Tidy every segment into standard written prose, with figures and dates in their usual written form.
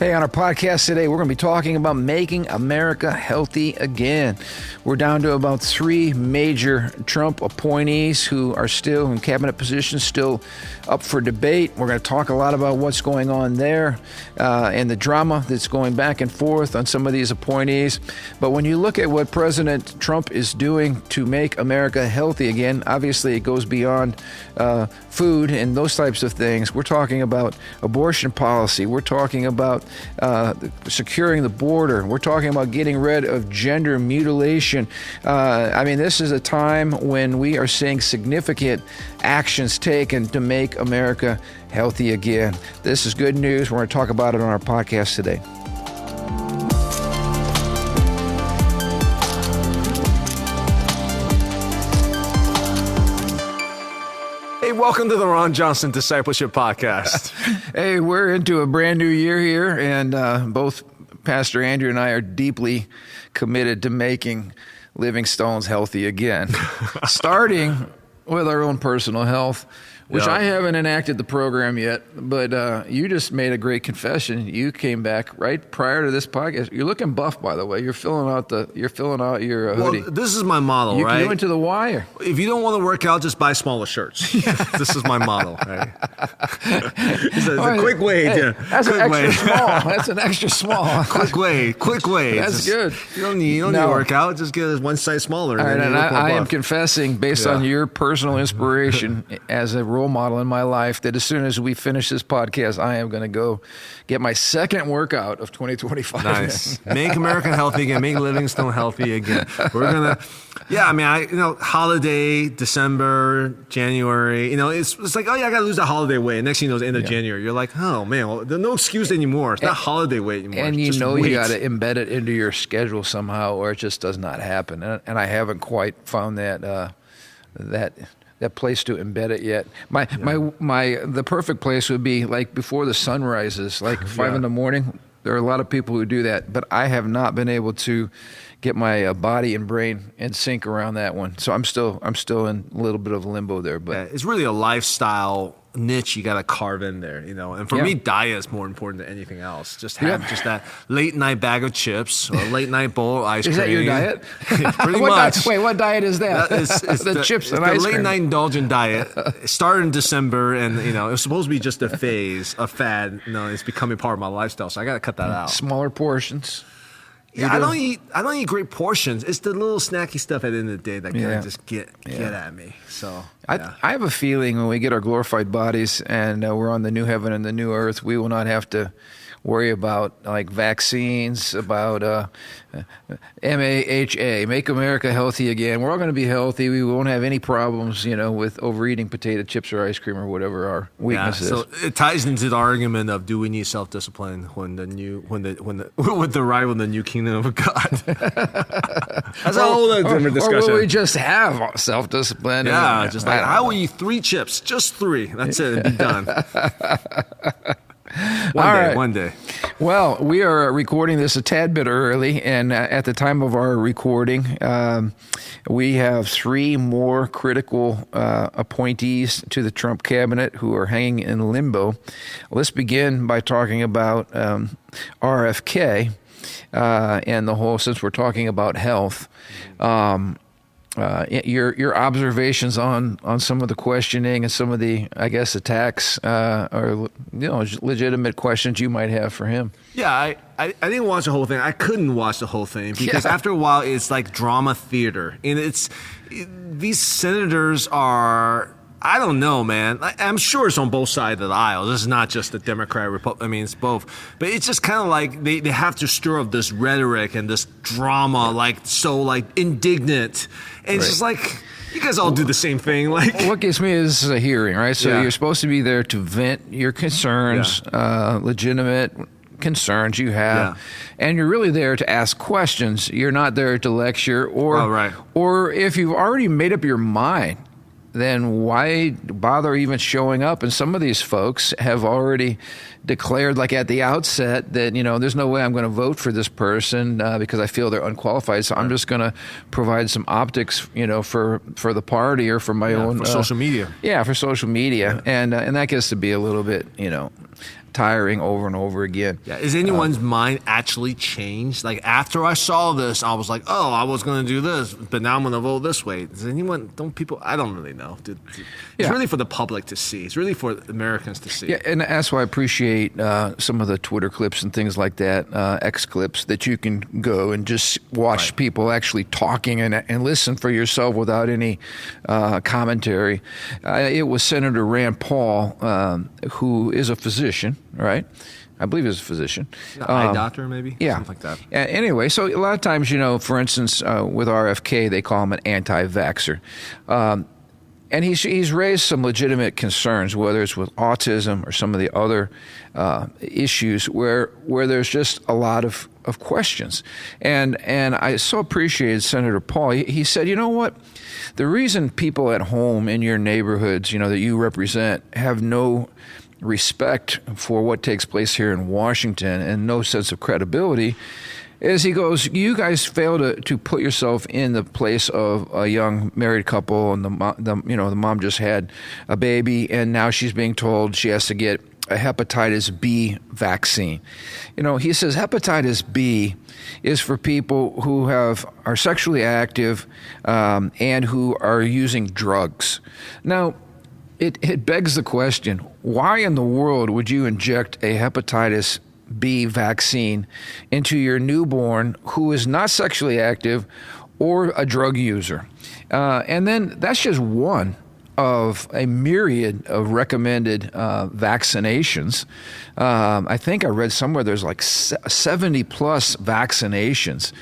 Hey, on our podcast today, we're going to be talking about making America healthy again. We're down to about 3 major Trump appointees who are still in cabinet positions, still up for debate. We're going to talk a lot about what's going on there and the drama that's going back and forth on some of these appointees. But when you look at what President Trump is doing to make America healthy again, obviously it goes beyond food and those types of things. We're talking about abortion policy. We're talking about securing the border. We're talking about getting rid of gender mutilation. This is a time when we are seeing significant actions taken to make America healthy again. This is good news. We're going to talk about it on our podcast today. Welcome to the Ron Johnson Discipleship Podcast. Hey, we're into a brand new year here, and both Pastor Andrew and I are deeply committed to making Living Stones healthy again, starting with our own personal health, which I haven't enacted the program yet, but you just made a great confession. You came back right prior to this podcast. You're looking buff, by the way. You're filling out your hoodie. Well, this is my model, right? You went to the wire. If you don't want to work out, just buy smaller shirts. This is my model, right? It's a quick way. That's an extra small. That's an extra small. Quick way. That's good. You don't need to work out. Just get it one size smaller. All right, and I am confessing, based on your personal inspiration as a role model in my life, that as soon as we finish this podcast, I am going to go get my second workout of 2025. Nice. Make America healthy again. Make Livingstone healthy again. We're going to, holiday, December, January, it's like, I got to lose that holiday weight. And next thing you know, it's the end of January. You're like, oh man, well, there's no excuse anymore. It's not holiday weight anymore. And you got to embed it into your schedule somehow, or it just does not happen. And I haven't quite found that place to embed it yet. The perfect place would be like before the sun rises, like 5 in the morning. There are a lot of people who do that, but I have not been able to get my body and brain in sync around that one. So I'm still in a little bit of limbo there. But it's really a lifestyle niche you got to carve in there, And for me, diet is more important than anything else. Just have just that late night bag of chips or late night bowl of ice cream. Is that your diet? Pretty much. Wait, what diet is that? It's the chips and ice cream. The late night indulgent diet. It started in December, and it was supposed to be just a phase, a fad. It's becoming part of my lifestyle, so I got to cut that out. Smaller portions. Yeah, I don't eat great portions. It's the little snacky stuff at the end of the day that kind of just get at me. So I have a feeling when we get our glorified bodies and we're on the new heaven and the new earth, we will not have to worry about like vaccines, about MAHA, Make America Healthy Again. We're all going to be healthy. We won't have any problems, with overeating potato chips or ice cream or whatever our weakness is. So it ties into the argument of, do we need self-discipline with the arrival of the new kingdom of God? That's a whole other different discussion. Or will we just have self-discipline? Yeah, just like, I will eat 3 chips, just 3. That's it, it'd be done. One day. Well, we are recording this a tad bit early, and at the time of our recording, we have 3 more critical appointees to the Trump cabinet who are hanging in limbo. Let's begin by talking about RFK and the whole, since we're talking about health. Your observations on some of the questioning and some of the, I guess, attacks or legitimate questions you might have for him. Yeah, I didn't watch the whole thing. I couldn't watch the whole thing because after a while it's like drama theater, and these senators are. I don't know, man. I'm sure it's on both sides of the aisle. This is not just the Democrat, Republican. It's both. But it's just kind of like they have to stir up this rhetoric and this drama, indignant. And it's just like, you guys all do the same thing. What gets me is a hearing, right? So you're supposed to be there to vent your concerns, legitimate concerns you have, and you're really there to ask questions. You're not there to lecture or if you've already made up your mind, then why bother even showing up? And some of these folks have already declared, like at the outset, that, there's no way I'm going to vote for this person because I feel they're unqualified. So I'm just going to provide some optics, for the party or for my own. For social media. Yeah, for social media. And that gets to be a little bit, tiring over and over again. Yeah, is anyone's mind actually changed? Like after I saw this, I was like, oh, I was going to do this, but now I'm going to vote this way. Does anyone? Don't people? I don't really know. It's really for the public to see. It's really for Americans to see. Yeah, and that's why I appreciate some of the Twitter clips and things like that, X clips, that you can go and just watch people actually talking and listen for yourself without any commentary. It was Senator Rand Paul, who is a physician, right? I believe he's a physician. Eye doctor, maybe? Yeah. Something like that. Anyway, so a lot of times, for instance, with RFK, they call him an anti-vaxxer. And he's raised some legitimate concerns, whether it's with autism or some of the other issues where there's just a lot of questions. And I so appreciated Senator Paul. He said, you know what? The reason people at home in your neighborhoods, that you represent, have no respect for what takes place here in Washington and no sense of credibility is, he goes, you guys fail to put yourself in the place of a young married couple, and the mom just had a baby, and now she's being told she has to get a hepatitis B vaccine. He says hepatitis B is for people who are sexually active and who are using drugs. Now, it begs the question, why in the world would you inject a hepatitis B vaccine into your newborn who is not sexually active or a drug user? And then that's just one of a myriad of recommended vaccinations. I think I read somewhere there's like 70 plus vaccinations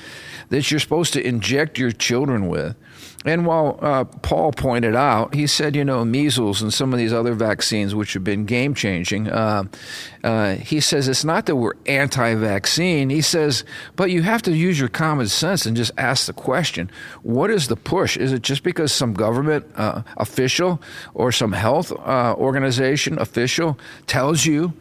that you're supposed to inject your children with. And while Paul pointed out, he said, measles and some of these other vaccines, which have been game-changing, he says it's not that we're anti-vaccine. He says, but you have to use your common sense and just ask the question, what is the push? Is it just because some government official or some health organization official tells you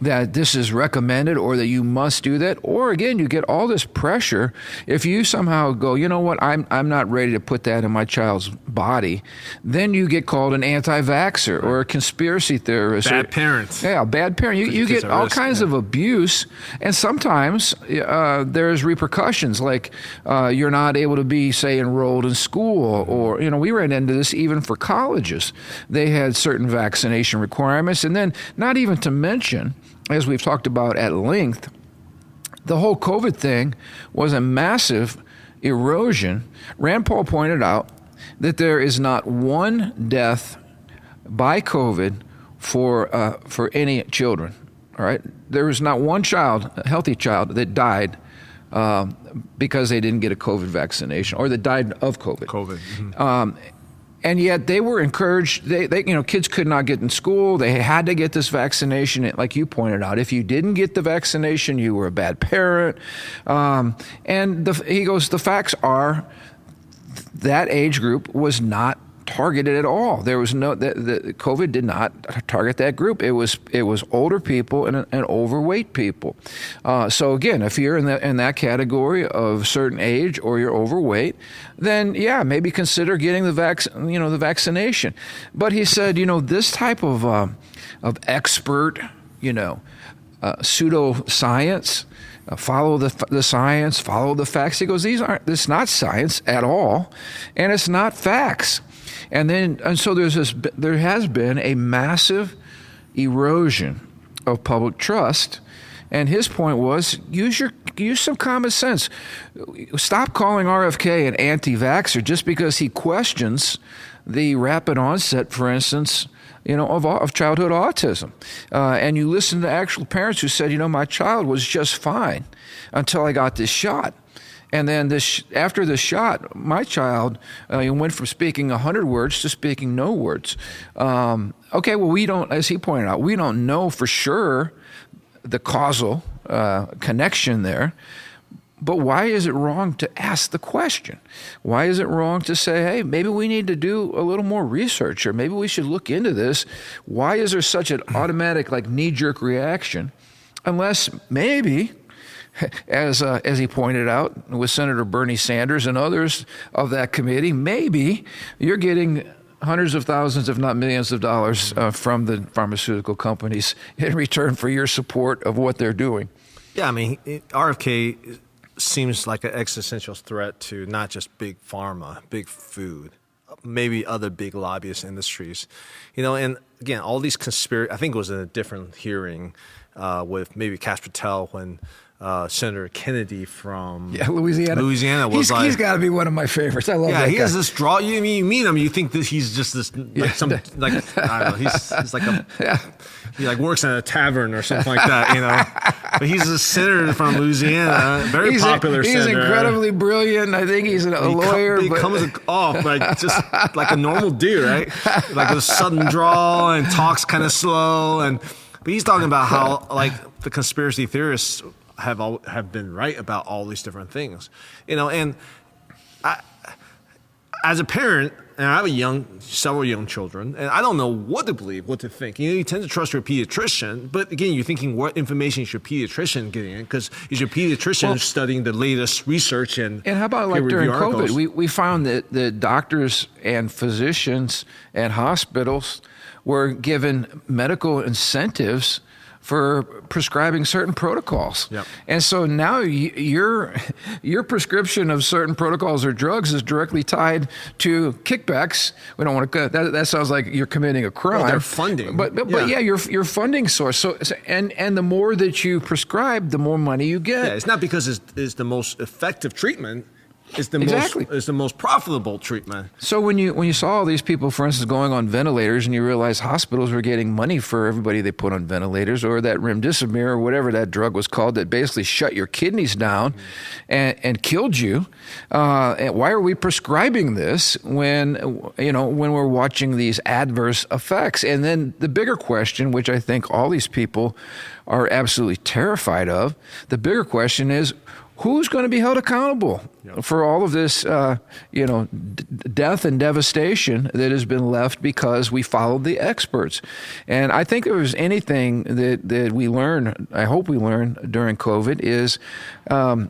that this is recommended or that you must do that? Or again, you get all this pressure. If you somehow go, you know what, I'm not ready to put that in my child's body, then you get called an anti-vaxxer or a conspiracy theorist. Bad parent. Yeah, bad parent. You get all kinds of abuse, and sometimes there's repercussions, like you're not able to be, say, enrolled in school, or, we ran into this even for colleges. They had certain vaccination requirements, and then not even to mention, as we've talked about at length, the whole COVID thing was a massive erosion. Rand Paul pointed out that there is not one death by COVID for any children. All right, there was not one child, a healthy child, that died because they didn't get a COVID vaccination or that died of COVID. Mm-hmm. And yet they were encouraged. They kids could not get in school. They had to get this vaccination. Like you pointed out, if you didn't get the vaccination, you were a bad parent. He goes, the facts are that age group was not targeted at all. There was no, the COVID did not target that group. It was older people and overweight people. So again, if you're in that category of certain age or you're overweight, then yeah, maybe consider getting the vaccination. But he said, this type of expert, pseudoscience. Follow the science, follow the facts. He goes, this is not science at all, and it's not facts. And so there has been a massive erosion of public trust. And his point was, use some common sense. Stop calling RFK an anti-vaxxer just because he questions the rapid onset, for instance, of childhood autism. And you listen to actual parents who said, my child was just fine until I got this shot. And then after the shot, my child went from speaking 100 words to speaking no words. Okay, well, we don't, as he pointed out, we don't know for sure the causal connection there. But why is it wrong to ask the question? Why is it wrong to say, hey, maybe we need to do a little more research, or maybe we should look into this? Why is there such an automatic, knee-jerk reaction? Unless maybe, as he pointed out with Senator Bernie Sanders and others of that committee, maybe you're getting hundreds of thousands, if not millions of dollars from the pharmaceutical companies in return for your support of what they're doing. Yeah, I mean, RFK seems like an existential threat to not just big pharma, big food, maybe other big lobbyist industries. And again, all these I think it was in a different hearing with maybe Kash Patel when Senator Kennedy from Louisiana was he's got to be one of my favorites. I love that guy. He has this draw. You meet him, you think that he's just this I don't know. He's like he like works at a tavern or something like that, But he's a senator from Louisiana, very popular senator. He's incredibly brilliant. I think he's a lawyer. He comes off like just like a normal dude, right? Like a sudden draw and talks kind of slow, but he's talking about how like the conspiracy theorists have been right about all these different things, and I, as a parent, and I have several young children, and I don't know what to believe, what to think. You tend to trust your pediatrician, but again, you're thinking what information is your pediatrician getting, because is your pediatrician studying the latest research and how about like during COVID, we found that the doctors and physicians and hospitals were given medical incentives for prescribing certain protocols. Yep. And so now your prescription of certain protocols or drugs is directly tied to kickbacks. We don't want to, that sounds like you're committing a crime. Well, they're funding. But your funding source. So and the more that you prescribe, the more money you get. Yeah, it's not because it's the most effective treatment. It's the most profitable treatment. So when you saw all these people, for instance, going on ventilators, and you realize hospitals were getting money for everybody they put on ventilators, or that remdesivir or whatever that drug was called that basically shut your kidneys down and killed you. And why are we prescribing this when we're watching these adverse effects? And then the bigger question, which I think all these people are absolutely terrified of, the bigger question is, who's going to be held accountable for all of this, death and devastation that has been left because we followed the experts? And I think if there's anything that we learn, I hope we learn during COVID, is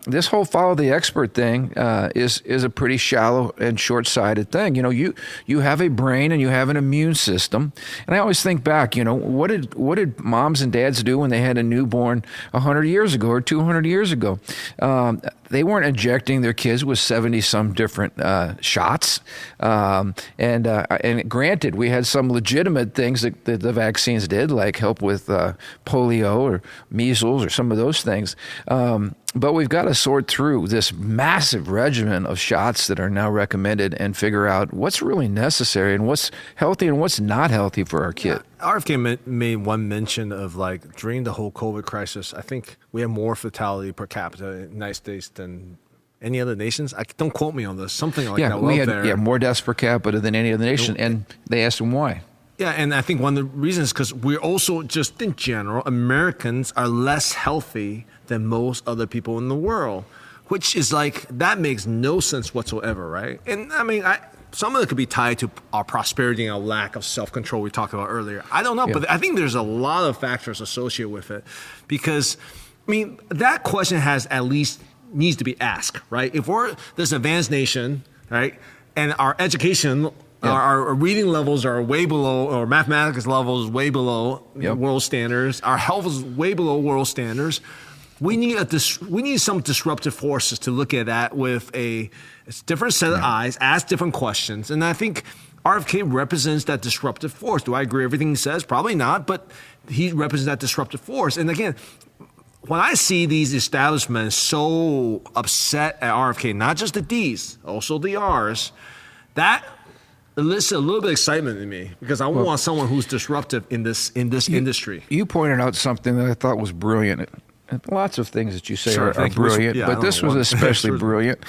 this whole follow the expert thing is a pretty shallow and short-sighted thing. You have a brain and you have an immune system, and I always think back. What did moms and dads do when they had a newborn 100 years ago or 200 years ago? They weren't injecting their kids with 70-some different shots. And granted, we had some legitimate things that the vaccines did, like help with polio or measles or some of those things. But we've got to sort through this massive regimen of shots that are now recommended and figure out what's really necessary and what's healthy and what's not healthy for our kid. RFK made one mention of like during the whole COVID crisis, I think we have more fatality per capita in the United States than any other nations. Don't quote me on this. Something like that. We had more deaths per capita than any other nation, and they asked him why. Yeah, and I think one of the reasons is because we're also, just in general, Americans are less healthy than most other people in the world, which is like, that makes no sense whatsoever, right? And I mean, some of it could be tied to our prosperity and our lack of self-control we talked about earlier. I don't know, but I think there's a lot of factors associated with it because, I mean, that question needs to be asked, right? If we're this advanced nation, right, and our education, our reading levels are way below, or mathematics levels way below world standards, our health is way below world standards, we need some disruptive forces to look at that with a different set of eyes, ask different questions. And I think RFK represents that disruptive force. Do I agree with everything he says? Probably not, but he represents that disruptive force. And again, when I see these establishments so upset at RFK, not just the D's, also the R's, that elicits a little bit of excitement in me because I want someone who's disruptive in this industry. You pointed out something that I thought was brilliant. Lots of things that you say are brilliant, but this was especially brilliant.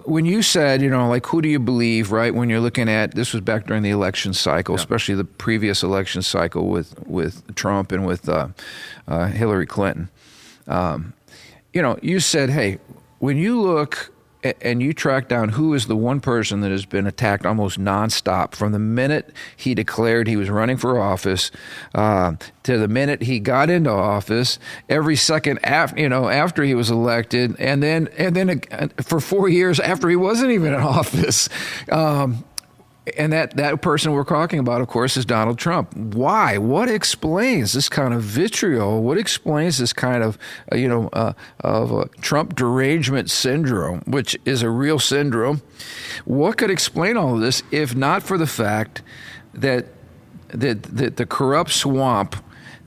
When you said, like, who do you believe, right? When you're looking at, this was back during the election cycle, especially the previous election cycle with Trump and with Hillary Clinton. You said, hey, when you look and you track down who is the one person that has been attacked almost nonstop from the minute he declared he was running for office to the minute he got into office, every second after he was elected, and then for 4 years after he wasn't even in office. And that person we're talking about, of course, is Donald Trump. Why? What explains this kind of vitriol? What explains this kind of, Trump derangement syndrome, which is a real syndrome? What could explain all of this if not for the fact that the corrupt swamp,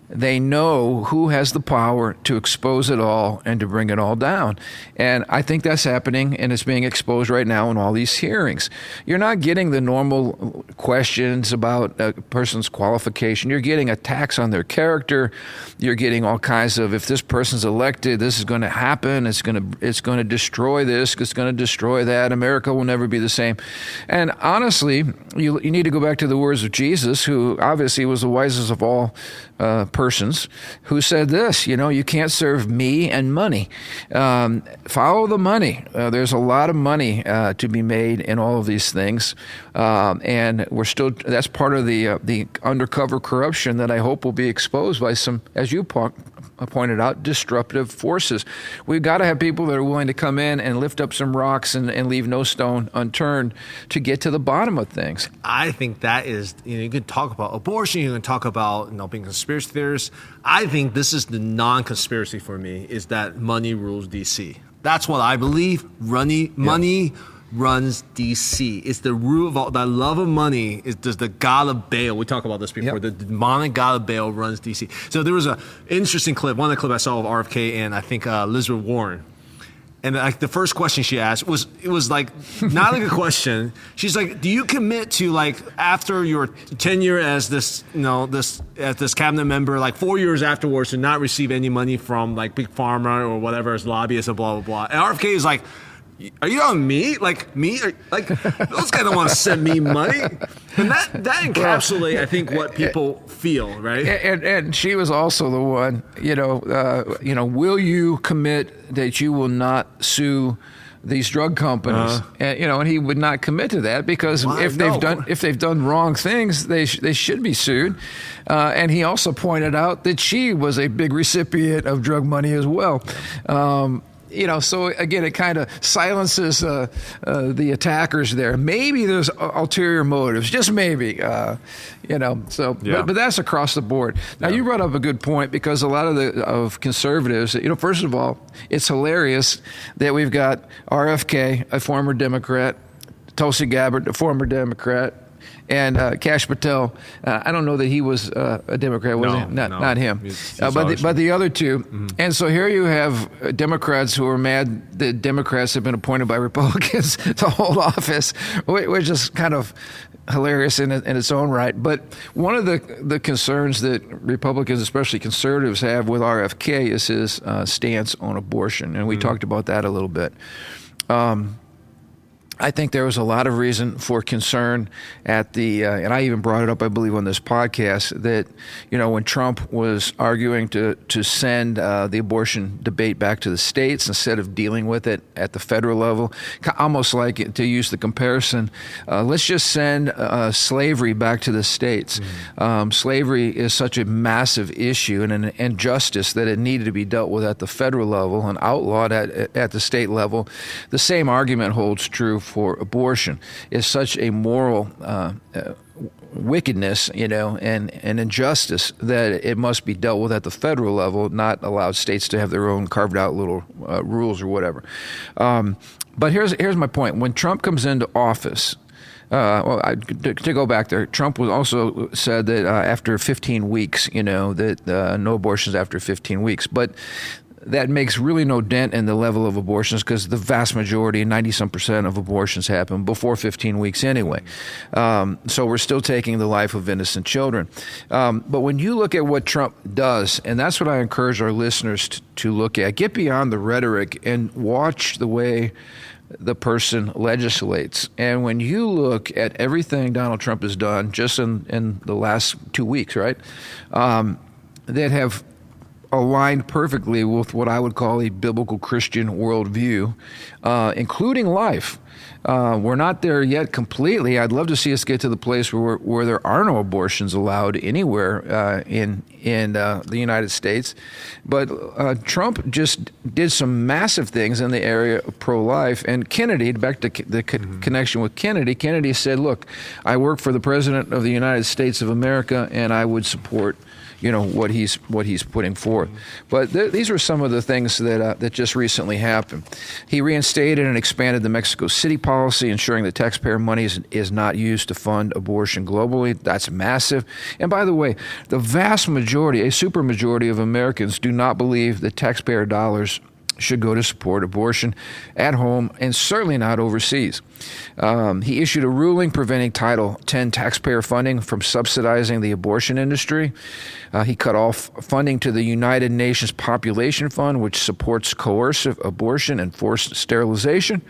they know who has the power to expose it all and to bring it all down. And I think that's happening, and it's being exposed right now in all these hearings. You're not getting the normal questions about a person's qualification. You're getting attacks on their character. You're getting all kinds of, if this person's elected, this is going to happen. It's going to destroy this. It's going to destroy that. America will never be the same. And honestly, you need to go back to the words of Jesus, who obviously was the wisest of all persons, who said this, you can't serve me and money. Follow the money. There's a lot of money to be made in all of these things. And that's part of the undercover corruption that I hope will be exposed by some, as you pointed out, disruptive forces. We've got to have people that are willing to come in and lift up some rocks and leave no stone unturned to get to the bottom of things. I think that is, you can talk about abortion, you can talk about being conspiracy theorists. I think this is the non-conspiracy for me, is that money rules D.C. That's what I believe. Money runs D.C. It's the root of all, the love of money is just the god of Baal. We talked about this before. The demonic god of Baal runs D.C. So there was an interesting clip, one of the clips I saw of RFK and I think Elizabeth Warren. And the first question she asked was not like a question. She's like, "Do you commit to after your tenure as this cabinet member, 4 years afterwards, to not receive any money from Big Pharma or whatever as lobbyists and blah blah blah?" And RFK is like, "Are you on me? Me? Those guys don't want to send me money." And that encapsulates, I think, what people feel, right? And she was also the one, will you commit that you will not sue these drug companies? And he would not commit to that because if they've done wrong things, they should be sued. And he also pointed out that she was a big recipient of drug money as well. So again, it kind of silences the attackers there. Maybe there's ulterior motives, just maybe, But that's across the board. Now, you brought up a good point because a lot of conservatives, first of all, it's hilarious that we've got RFK, a former Democrat, Tulsi Gabbard, a former Democrat, and Kash Patel. I don't know that he was a Democrat, was he? Not him. But the other two. Mm-hmm. And so here you have Democrats who are mad that Democrats have been appointed by Republicans to hold office, which is kind of hilarious in its own right. But one of the concerns that Republicans, especially conservatives, have with RFK is his stance on abortion. And we talked about that a little bit. I think there was a lot of reason for concern at and I even brought it up, I believe, on this podcast, that, when Trump was arguing to send the abortion debate back to the states instead of dealing with it at the federal level, almost like, to use the comparison, let's just send slavery back to the states. Slavery is such a massive issue and an injustice that it needed to be dealt with at the federal level and outlawed at the state level. The same argument holds true for abortion. Is such a moral wickedness, and injustice that it must be dealt with at the federal level, not allow states to have their own carved out little rules or whatever. But here's my point. When Trump comes into office, to go back there, Trump was also said that after 15 weeks, that no abortions after 15 weeks. But that makes really no dent in the level of abortions because the vast majority, 90-some% of abortions happen before 15 weeks anyway. So we're still taking the life of innocent children. But when you look at what Trump does, and that's what I encourage our listeners to look at, get beyond the rhetoric and watch the way the person legislates. And when you look at everything Donald Trump has done just in the last 2 weeks, right, that have aligned perfectly with what I would call a biblical Christian worldview, including life. We're not there yet completely. I'd love to see us get to the place where there are no abortions allowed anywhere in the United States. But Trump just did some massive things in the area of pro-life. And Kennedy, back to the connection with Kennedy, Kennedy said, look, I work for the President of the United States of America, and I would support what he's putting forth. But these were some of the things that just recently happened. He reinstated and expanded the Mexico City policy, ensuring that taxpayer money is not used to fund abortion globally. That's massive. And by the way, the vast majority, a supermajority of Americans do not believe that taxpayer dollars should go to support abortion at home and certainly not overseas. He issued a ruling preventing Title X taxpayer funding from subsidizing the abortion industry. He cut off funding to the United Nations Population Fund, which supports coercive abortion and forced sterilization.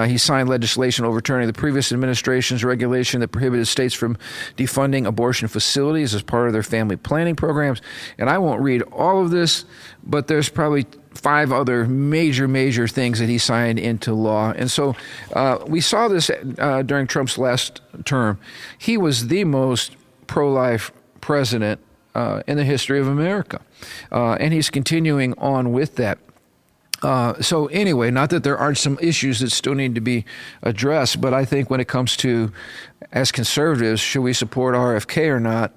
He signed legislation overturning the previous administration's regulation that prohibited states from defunding abortion facilities as part of their family planning programs. And I won't read all of this, but there's probably 5 other major things that he signed into law. And so we saw this during Trump's last term. He was the most pro-life president in the history of America. And he's continuing on with that. So anyway, not that there aren't some issues that still need to be addressed, but I think when it comes to, as conservatives, should we support RFK or not?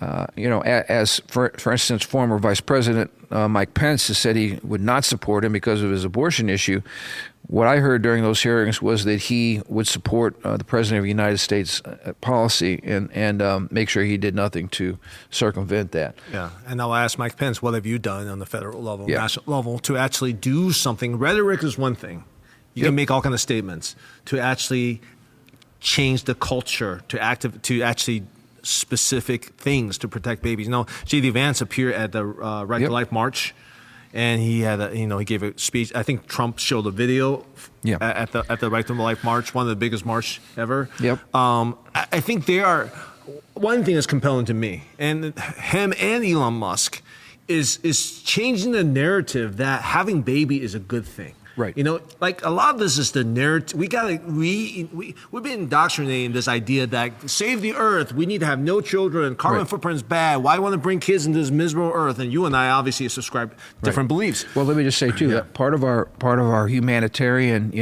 As for instance, former Vice President Mike Pence has said he would not support him because of his abortion issue. What I heard during those hearings was that he would support the President of the United States policy and make sure he did nothing to circumvent that. Yeah, and I'll ask Mike Pence, what have you done on the federal level, national level, to actually do something? Rhetoric is one thing. You can make all kinds of statements. To actually change the culture, to actually specific things to protect babies. J.D. Vance appeared at the Right to Life March, and he had he gave a speech. I think Trump showed a video at the Right to Life March, one of the biggest march ever. I think they are. One thing that's compelling to me, and him and Elon Musk, is changing the narrative that having baby is a good thing. Right. Like a lot of this is the narrative. We've been indoctrinated in this idea that save the earth, we need to have no children, carbon footprint is bad. Why want to bring kids into this miserable earth? And you and I obviously subscribe different beliefs. Well, let me just say too that part of our humanitarian,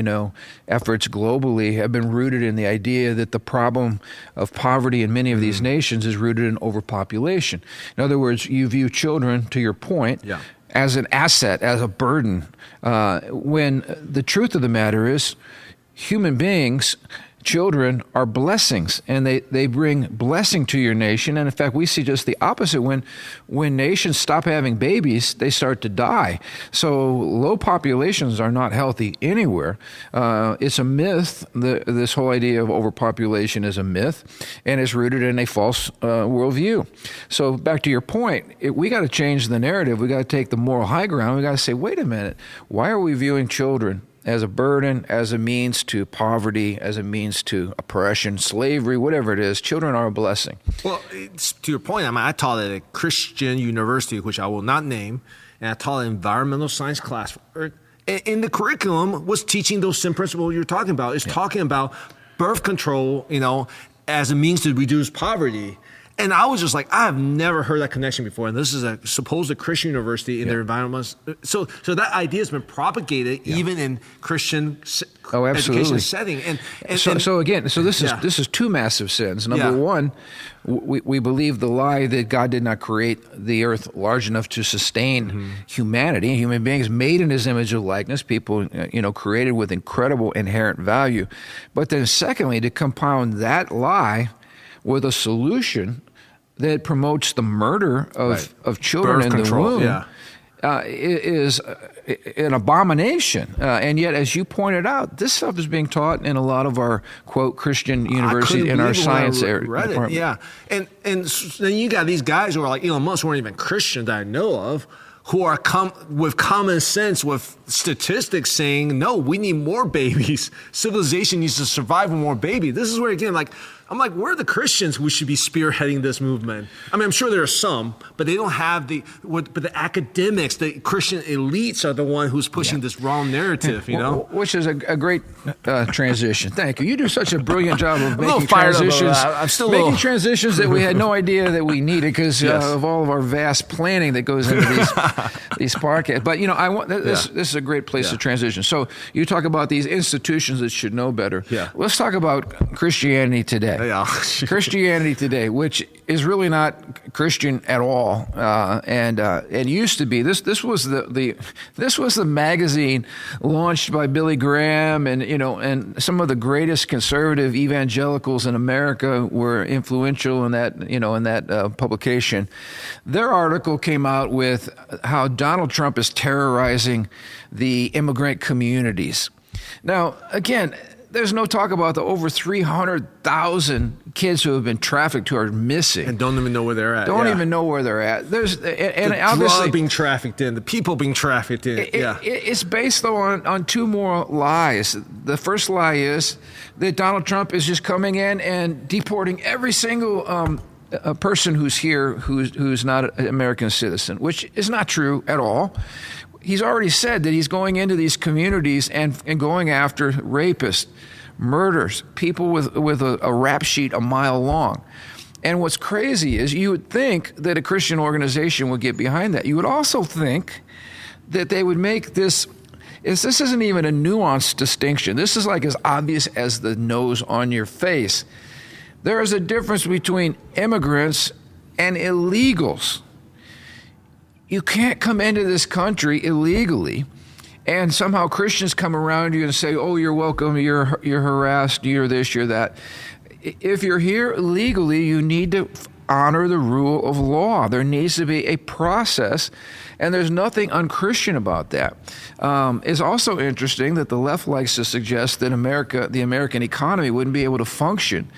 efforts globally have been rooted in the idea that the problem of poverty in many of these nations is rooted in overpopulation. In other words, you view children, to your point, as an asset, as a burden, when the truth of the matter is human beings, children, are blessings, and they bring blessing to your nation. And in fact, we see just the opposite. When nations stop having babies, they start to die. So low populations are not healthy anywhere. It's a myth. This whole idea of overpopulation is a myth, and it's rooted in a false worldview. So back to your point, we got to change the narrative. We got to take the moral high ground. We got to say, wait a minute, why are we viewing children as a burden, as a means to poverty, as a means to oppression, slavery, whatever it is? Children are a blessing. Well, to your point, I taught at a Christian university, which I will not name, and I taught an environmental science class. In the curriculum was teaching those same principles you're talking about. It's talking about birth control, as a means to reduce poverty. And I was just like, I have never heard that connection before. And this is a supposed Christian university in their environment. So that idea has been propagated even in Christian education setting. So this is 2 massive sins. Number one, we believe the lie that God did not create the earth large enough to sustain humanity. Human beings made in his image and likeness, people created with incredible inherent value. But then secondly, to compound that lie with a solution that promotes the murder of children in the womb is an abomination. And yet, as you pointed out, this stuff is being taught in a lot of our, quote, Christian universities in our science area. Yeah. And then you got these guys who are like Elon Musk, who aren't even Christian that I know of, who are with common sense, with statistics saying, no, we need more babies. Civilization needs to survive with more babies. This is where, again, like, I'm like, where are the Christians who should be spearheading this movement? I mean, I'm sure there are some, but they don't have but the academics, the Christian elites are the one who's pushing this wrong narrative, you know? Which is a great transition. Thank you. You do such a brilliant job of making transitions. I'm still making transitions that we had no idea that we needed because of all of our vast planning that goes into these podcasts. But, this is a great place to transition. So you talk about these institutions that should know better. Yeah. Let's talk about Christianity today. Yeah. Christianity today, which is really not Christian at all, and it used to be. This was the magazine launched by Billy Graham, and some of the greatest conservative evangelicals in America were influential in that publication. Their article came out with how Donald Trump is terrorizing the immigrant communities. Now, again, there's no talk about the over 300,000 kids who have been trafficked who are missing and don't even know where they're at. Don't even know where they're at. There's and the obviously drug being trafficked in, the people being trafficked in. It's based on two more lies. The first lie is that Donald Trump is just coming in and deporting every single a person who's here who's not an American citizen, which is not true at all. He's already said that he's going into these communities and going after rapists, murders, people with a rap sheet a mile long. And what's crazy is you would think that a Christian organization would get behind that. You would also think that they would make this isn't even a nuanced distinction. This is like as obvious as the nose on your face. There is a difference between immigrants and illegals. You can't come into this country illegally, and somehow Christians come around you and say, "Oh, you're welcome. You're harassed. You're this. You're that." If you're here illegally, you need to honor the rule of law. There needs to be a process, and there's nothing unchristian about that. It's also interesting that the left likes to suggest that the American economy wouldn't be able to function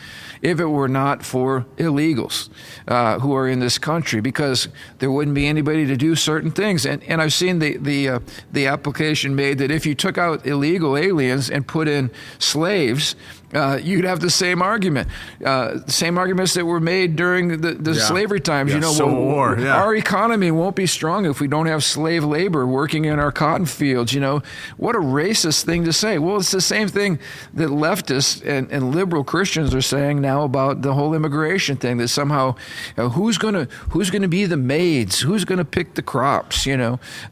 if it were not for illegals who are in this country, because there wouldn't be anybody to do certain things. And I've seen the application made that if you took out illegal aliens and put in slaves, you'd have the same argument. Same arguments that were made during the slavery times. Civil War. Yeah. Our economy won't be strong if we don't have slave labor working in our cotton fields. What a racist thing to say. Well, it's the same thing that leftists and liberal Christians are saying now about the whole immigration thing, that somehow who's going to be the maids, who's going to pick the crops,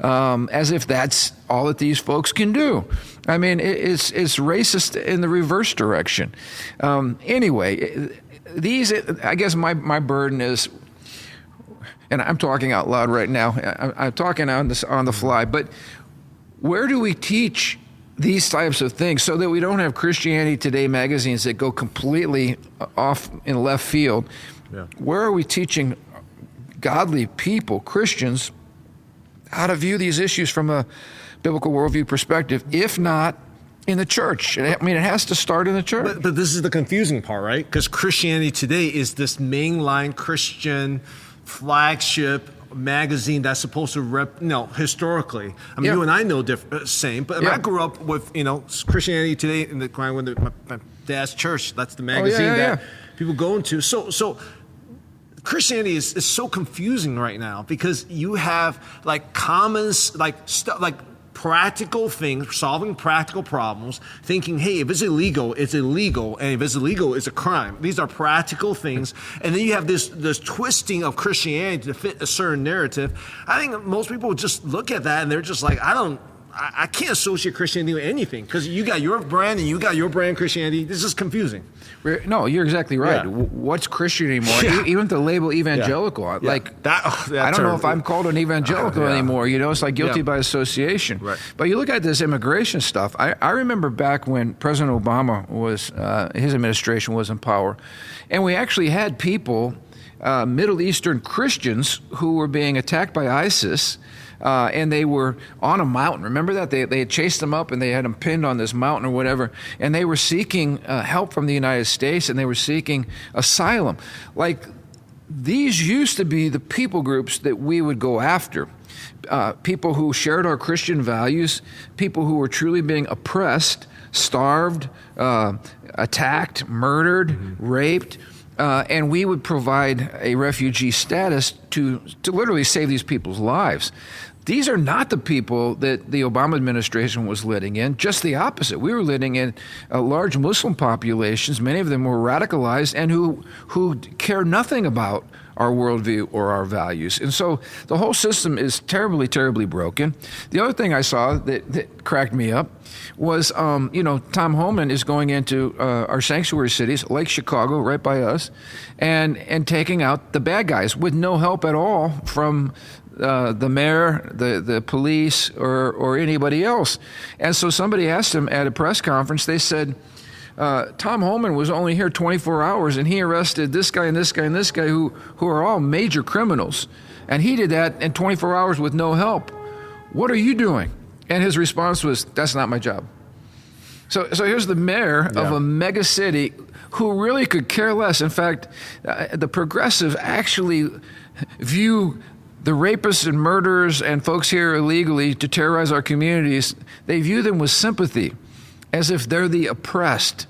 as if that's all that these folks can do. I mean, it's racist in the reverse direction. Anyway, I guess my burden is, and I'm talking out loud right now, I'm talking on the fly, but where do we teach these types of things so that we don't have Christianity Today magazines that go completely off in left field? Yeah. Where are we teaching godly people, Christians, how to view these issues from a biblical worldview perspective, if not in the church? I mean, it has to start in the church. But this is the confusing part, right? Because Christianity Today is this mainline Christian flagship magazine that's supposed to historically. I mean, you and I know same, but I grew up with, Christianity Today in my dad's church. That's the magazine that people go into. So Christianity is so confusing right now because you have practical things, solving practical problems, thinking, hey, if it's illegal, it's illegal, and if it's illegal, it's a crime. These are practical things. And then you have this twisting of Christianity to fit a certain narrative. I think most people would just look at that and they're just like, I can't associate Christianity with anything because you got your brand and you got your brand Christianity. This is confusing. No, you're exactly right. Yeah. What's Christian anymore? Even the label evangelical. I don't know if I'm called an evangelical anymore. It's like guilty by association. Right. But you look at this immigration stuff. I remember back when President Obama his administration was in power, and we actually had people, Middle Eastern Christians, who were being attacked by ISIS. And they were on a mountain. Remember that? They had chased them up and they had them pinned on this mountain or whatever. And they were seeking help from the United States and they were seeking asylum. Like, these used to be the people groups that we would go after. People who shared our Christian values, people who were truly being oppressed, starved, attacked, murdered, raped, and we would provide a refugee status to literally save these people's lives. These are not the people that the Obama administration was letting in, just the opposite. We were letting in large Muslim populations, many of them were radicalized, and who care nothing about our worldview or our values. And so the whole system is terribly, terribly broken. The other thing I saw that cracked me up was, Tom Homan is going into our sanctuary cities, like Chicago, right by us, and taking out the bad guys with no help at all from the mayor, the police, or anybody else. And so somebody asked him at a press conference, they said, Tom Homan was only here 24 hours and he arrested this guy and this guy and this guy who are all major criminals. And he did that in 24 hours with no help. What are you doing? And his response was, that's not my job. So here's the mayor of a mega city who really could care less. In fact, the progressive actually view the rapists and murderers and folks here illegally to terrorize our communities, they view them with sympathy, as if they're the oppressed.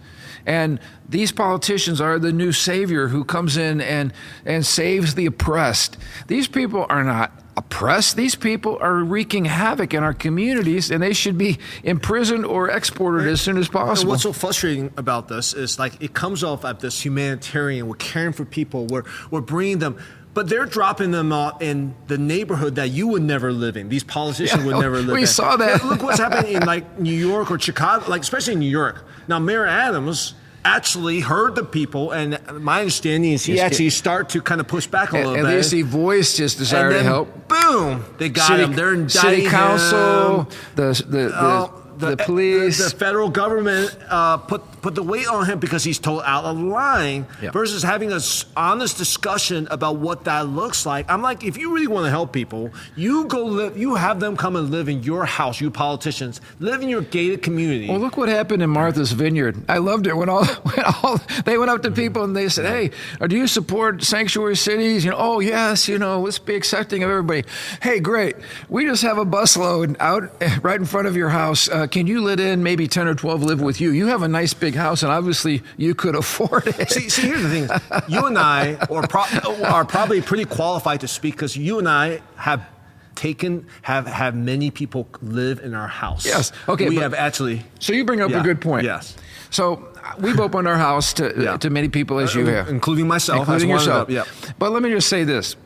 And these politicians are the new savior who comes in and saves the oppressed. These people are not oppressed. These people are wreaking havoc in our communities, and they should be imprisoned or exported as soon as possible. And what's so frustrating about this is it comes off at this humanitarian, we're caring for people, we're bringing them, but they're dropping them off in the neighborhood that you would never live in. These politicians would never live in. We saw that. Look what's happening in New York or Chicago, especially in New York. Now, Mayor Adams actually heard the people, and my understanding is he actually started to kind of push back a little bit. At least he voiced his desire to help. Boom! They got him. They're indicting City council, him. the police, the federal government put the weight on him because he's told out of line versus having an honest discussion about what that looks like. I'm like, if you really want to help people, you go live. You have them come and live in your house. You politicians live in your gated community. Well, look what happened in Martha's Vineyard. I loved it when all they went up to people and they said, "Hey, do you support sanctuary cities?" Oh yes, let's be accepting of everybody. Hey, great. We just have a busload out right in front of your house. Can you let in maybe 10 or 12 live with you? You have a nice big house, and obviously you could afford it. See, here's the thing. You and I are probably pretty qualified to speak because you and I have many people live in our house. Yes. Okay. We have actually. So you bring up a good point. Yes. So we've opened our house to many people as you have. Including myself. Including yourself. Yeah. But let me just say this.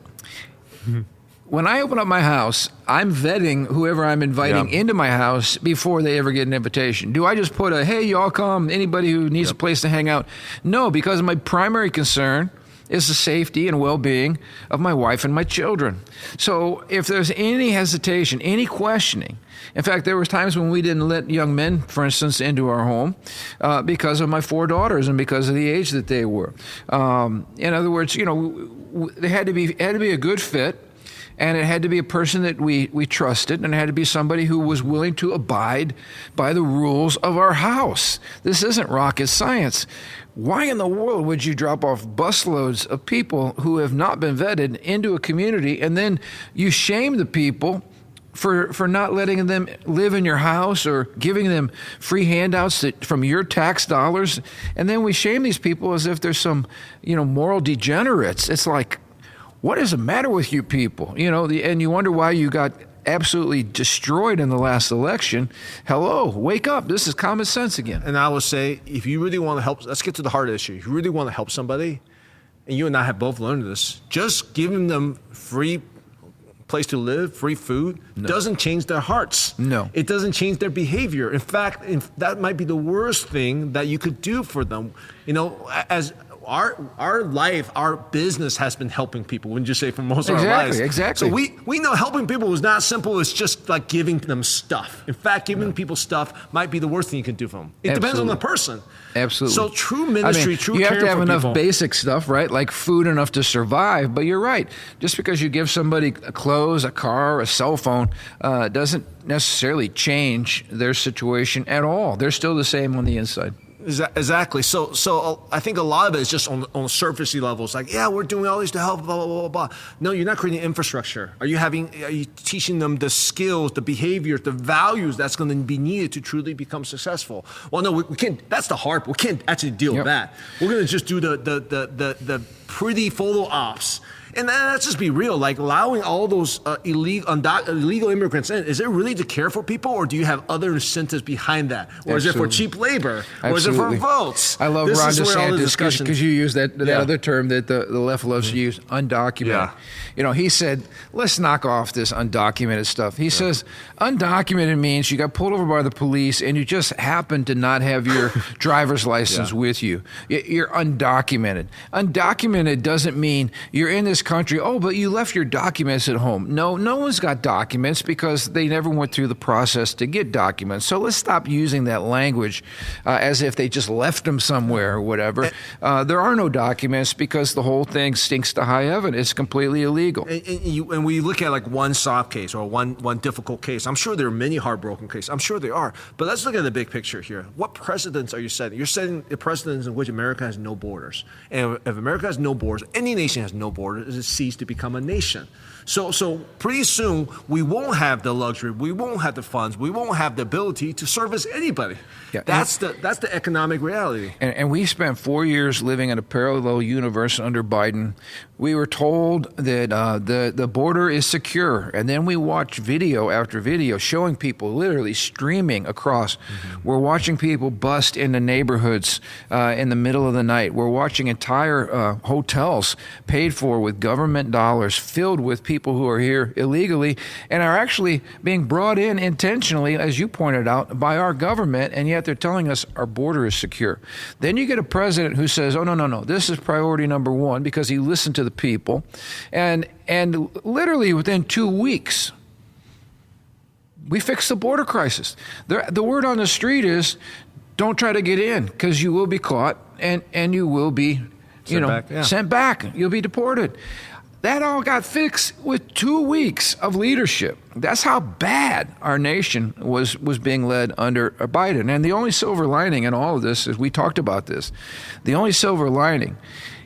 When I open up my house, I'm vetting whoever I'm inviting into my house before they ever get an invitation. Do I just put hey, y'all come, anybody who needs a place to hang out? No, because my primary concern is the safety and well-being of my wife and my children. So if there's any hesitation, any questioning, in fact, there was times when we didn't let young men, for instance, into our home because of my 4 daughters and because of the age that they were. In other words, they had to be a good fit. And it had to be a person that we trusted, and it had to be somebody who was willing to abide by the rules of our house. This isn't rocket science. Why in the world would you drop off busloads of people who have not been vetted into a community, and then you shame the people for not letting them live in your house or giving them free handouts from your tax dollars? And then we shame these people as if they're some, moral degenerates. It's like, what is the matter with you people? And you wonder why you got absolutely destroyed in the last election. Hello, wake up. This is common sense again. And I would say, if you really want to help, let's get to the heart issue. If you really want to help somebody, and you and I have both learned this, just giving them free place to live, free food, doesn't change their hearts. No. It doesn't change their behavior. In fact, that might be the worst thing that you could do for them. As our life, our business has been helping people, wouldn't you say, for most of our lives? Exactly. So we know helping people is not simple as just like giving them stuff. In fact, giving people stuff might be the worst thing you can do for them. It depends on the person. Absolutely. So true ministry, true care for people. You have to have enough basic stuff, right? Like food enough to survive. But you're right. Just because you give somebody clothes, a car, a cell phone, doesn't necessarily change their situation at all. They're still the same on the inside. Exactly. So I think a lot of it is just on surfacey levels. Like, yeah, we're doing all this to help, blah, blah, blah, blah. No, you're not creating infrastructure. Are you teaching them the skills, the behaviors, the values that's going to be needed to truly become successful? Well, no, we can't. That's the hard. We can't actually deal with that. We're going to just do the pretty photo ops. And let's just be real, like allowing all those illegal immigrants in, is it really to care for people, or do you have other incentives behind that? Or is it for cheap labor? Or is it for votes? I love Ron DeSantis because you use that other term that the left loves to use, undocumented. Yeah. You know, he said, let's knock off this undocumented stuff. He says, undocumented means you got pulled over by the police and you just happen to not have your driver's license with you. You're undocumented. Undocumented doesn't mean you're in this country, but you left your documents at home. No one's got documents because they never went through the process to get documents. So let's stop using that language as if they just left them somewhere or whatever. There are no documents because the whole thing stinks to high heaven. It's completely illegal. And we look at like one soft case or one difficult case. I'm sure there are many heartbroken cases. I'm sure there are. But let's look at the big picture here. What precedents are you setting? You're setting the precedents in which America has no borders. And if America has no borders, any nation has no borders, it ceases to become a nation. So pretty soon we won't have the luxury, we won't have the funds, we won't have the ability to service anybody. Yeah. That's the economic reality. And we spent 4 years living in a parallel universe under Biden. We were told that the border is secure, and then we watched video after video showing people literally streaming across. Mm-hmm. We're watching people bust into neighborhoods in the middle of the night. We're watching entire hotels paid for with government dollars filled with people who are here illegally and are actually being brought in intentionally, as you pointed out, by our government, and yet they're telling us our border is secure. Then you get a president who says, oh, no, this is priority number one, because he listened to the people. And literally within 2 weeks, we fixed the border crisis. The word on the street is, don't try to get in, because you will be caught and you will be sent back. You'll be deported. That all got fixed with 2 weeks of leadership. That's how bad our nation was being led under Biden. And the only silver lining in all of this is, we talked about this, the only silver lining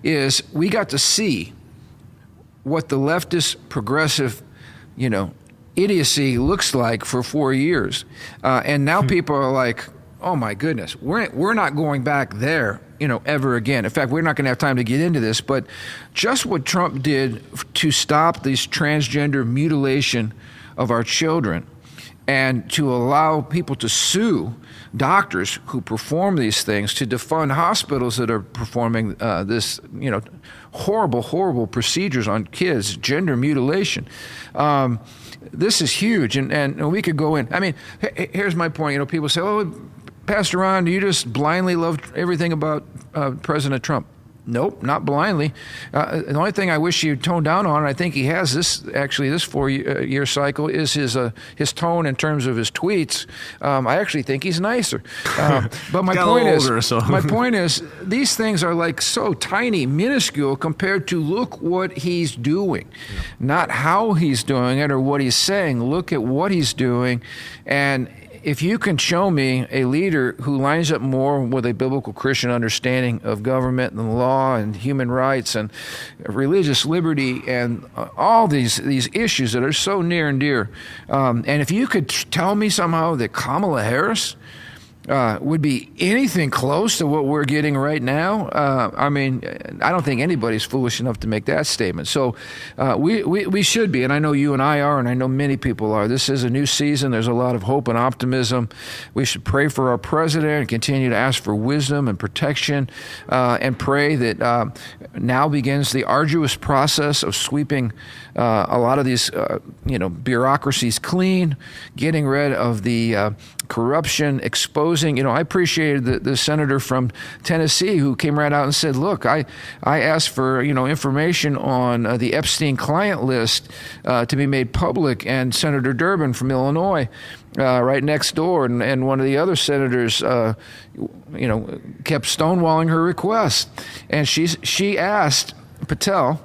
is we got to see what the leftist progressive, idiocy looks like for 4 years. And now people are like, oh my goodness, we're not going back there, ever again. In fact, we're not going to have time to get into this, but just what Trump did to stop this transgender mutilation of our children and to allow people to sue doctors who perform these things, to defund hospitals that are performing this, horrible procedures on kids, gender mutilation. This is huge, and we could go in. I mean, here's my point. People say, oh, Pastor Ron, do you just blindly love everything about President Trump? Nope, not blindly. The only thing I wish he'd tone down on, and I think he has this 4-year cycle, is his tone in terms of his tweets. I actually think he's nicer. But my point is, these things are like so tiny, minuscule compared to look what he's doing, not how he's doing it or what he's saying. Look at what he's doing, and if you can show me a leader who lines up more with a biblical Christian understanding of government and law and human rights and religious liberty and all these issues that are so near and dear, and if you could tell me somehow that Kamala Harris would be anything close to what we're getting right now, I don't think anybody's foolish enough to make that statement. So we should be, and I know you and I are, and I know many people are. This is a new season. There's a lot of hope and optimism. We should pray for our president and continue to ask for wisdom and protection, and pray that now begins the arduous process of sweeping a lot of these bureaucracies clean, getting rid of the corruption, exposing. I appreciated the senator from Tennessee who came right out and said, look, I asked for information on the Epstein client list to be made public, and Senator Durbin from Illinois right next door, and one of the other senators kept stonewalling her request, and she asked Patel,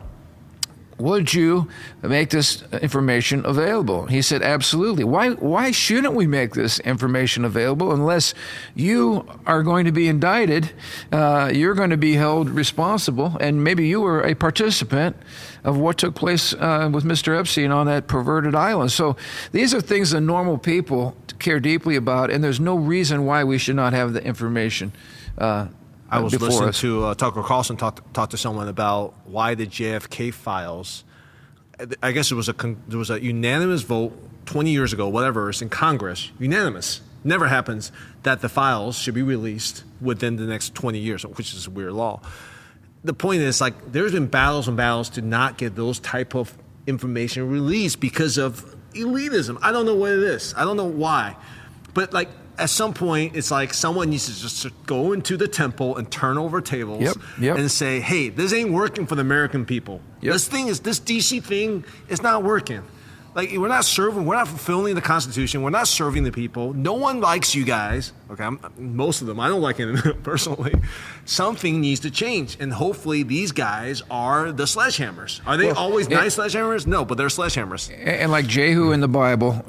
would you make this information available? He said, absolutely. Why shouldn't we make this information available unless you are going to be indicted? You're going to be held responsible, and maybe you were a participant of what took place with Mr. Epstein on that perverted island. So these are things that normal people care deeply about, and there's no reason why we should not have the information I was before listening us. to Tucker Carlson talk to someone about why the JFK files. I guess there was a unanimous vote 20 years ago, whatever, it's in Congress, unanimous. Never happens that the files should be released within the next 20 years, which is a weird law. The point is, like, there's been battles and battles to not get those type of information released because of elitism. I don't know what it is. I don't know why. But, like, at some point, it's like someone needs to just go into the temple and turn over tables and say, hey, this ain't working for the American people. This DC thing is not working. Like, we're not fulfilling the Constitution. We're not serving the people. No one likes you guys. Okay, most of them. I don't like it personally. Something needs to change. And hopefully these guys are the sledgehammers. Are they always nice sledgehammers? No, but they're sledgehammers. And like Jehu in the Bible,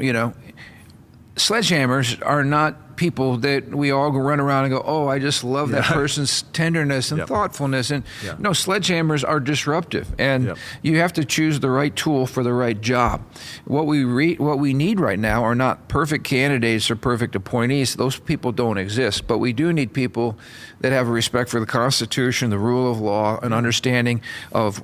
sledgehammers are not people that we all go run around and go, oh, I just love that person's tenderness and thoughtfulness. And no, sledgehammers are disruptive, and you have to choose the right tool for the right job. What we need right now are not perfect candidates or perfect appointees. Those people don't exist, but we do need people that have a respect for the Constitution, the rule of law, an understanding of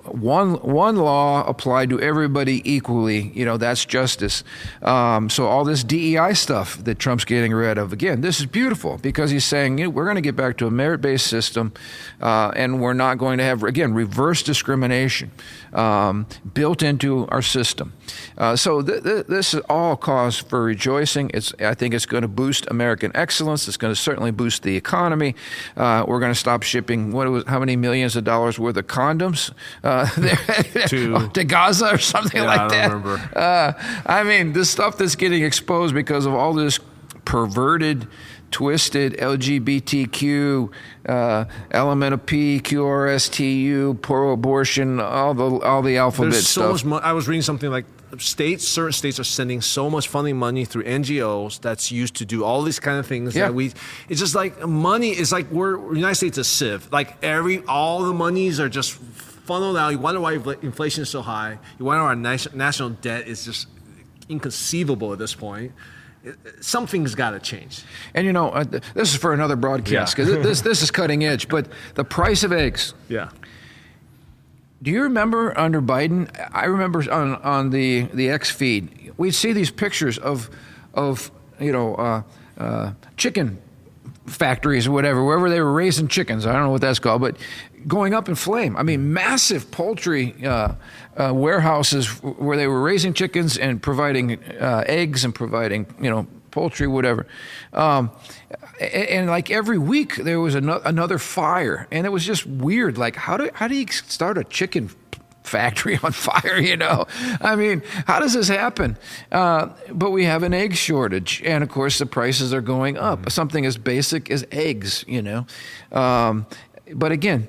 one law applied to everybody equally. That's justice. So all this DEI stuff that Trump's getting rid of, again, this is beautiful because he's saying we're going to get back to a merit-based system, and we're not going to have, again, reverse discrimination built into our system. So this is all cause for rejoicing. I think it's going to boost American excellence. It's going to certainly boost the economy. We're going to stop shipping how many millions of dollars worth of condoms to Gaza or something like that. I don't remember. I mean, the stuff that's getting exposed because of all this perverted, twisted LGBTQ, element of P, QRSTU, pro-abortion, all the alphabet There's so stuff. much I was reading something like certain states are sending so much funding money through NGOs that's used to do all these kind of things that it's just like money is like the United States is a sieve. Like all the monies are just funneled out. You wonder why inflation is so high. You wonder why our national debt is just inconceivable at this point. Something's got to change. And this is for another broadcast because this is cutting edge. But the price of eggs. Yeah. Do you remember under Biden? I remember on the X feed, we'd see these pictures of chicken factories or whatever, wherever they were raising chickens. I don't know what that's called, but going up in flame. I mean, massive poultry warehouses where they were raising chickens and providing eggs and providing, poultry, whatever. And like every week there was another fire, and it was just weird. Like how do you start a chicken factory on fire? I mean, how does this happen? But we have an egg shortage, and of course the prices are going up. Something as basic as eggs, but again,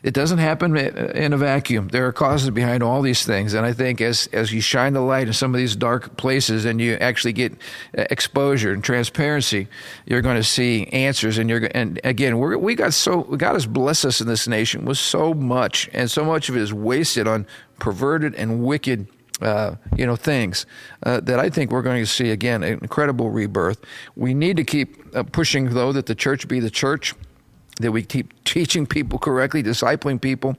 it doesn't happen in a vacuum. There are causes behind all these things, and I think as you shine the light in some of these dark places and you actually get exposure and transparency, you're going to see answers. And again, God has blessed us in this nation with so much, and so much of it is wasted on perverted and wicked things that I think we're going to see again an incredible rebirth. We need to keep pushing, though, that the church be the church, that we keep teaching people correctly, discipling people,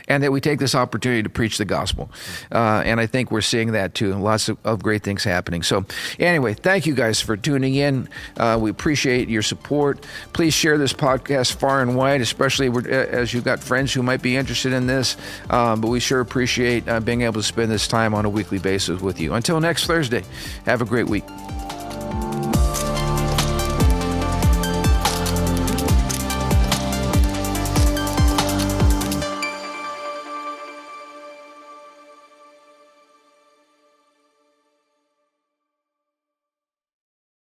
and that we take this opportunity to preach the gospel. And I think we're seeing that too, and lots of great things happening. So anyway, thank you guys for tuning in. We appreciate your support. Please share this podcast far and wide, especially as you've got friends who might be interested in this. But we sure appreciate being able to spend this time on a weekly basis with you. Until next Thursday, have a great week.